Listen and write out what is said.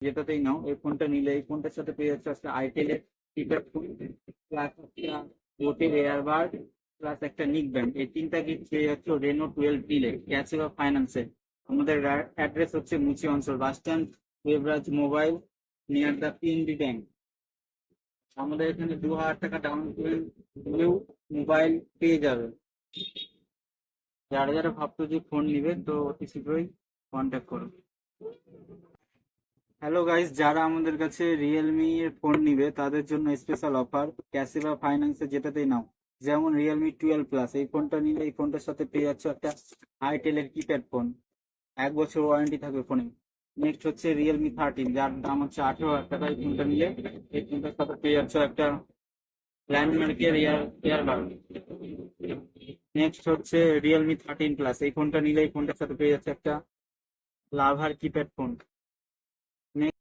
যেটাতেই নাও, এই ফোনটা নিলে এই ফোনটার সাথে পেয়ে যাচ্ছে একটা আইটেলের কিপ্যাড ফোন, প্লাস একটা বোটের এয়ারবাড, প্লাস একটা নিক ব্যান্ড। এই তিনটা গিফট পেয়ে যাচ্ছে রেনো 12 নিলে ক্যাসিও ফাইন্যান্সে। আমাদের অ্যাড্রেস হচ্ছে মুচি অঞ্চল, bus stand, Debraj mobile, near the PNB bank. আমাদের এখানে 2000 টাকা ডাউন পেমেন্ট দিলেও মোবাইল পেয়ে যাবে। যারা যারা ভাবতো যে ফোন নিবে, তো অতি শীঘ্রই কন্ট্যাক্ট করো। হ্যালো গাইস, যারা আমাদের কাছে রিয়েলমি এর ফোন নিবে তাদের জন্য স্পেশাল অফার ক্যাসিভা ফাইন্যান্সে যেটাতেই নাও। যেমন রিয়েলমি 12 প্লাস, এই ফোনটা নিলে এই ফোনটার সাথে পেয়ে যাচ্ছে একটা আইটেলের কিপ্যাড ফোন, 1 বছর ওয়ারেন্টি থাকবে ফোনে। নেক্সট হচ্ছে রিয়েলমি 13, যার দাম হচ্ছে 18,000 টাকা। এই ফোনটা নিলে এই ফোনটার সাথে পেয়ে যাচ্ছে একটা ল্যান্ডমার্কের ইয়ারবাড। নেক্সট হচ্ছে রিয়েলমি 13 প্লাস, এই ফোনটা নিলে এই ফোনটার সাথে পেয়ে যাচ্ছে একটা লাভার কিপ্যাড ফোন।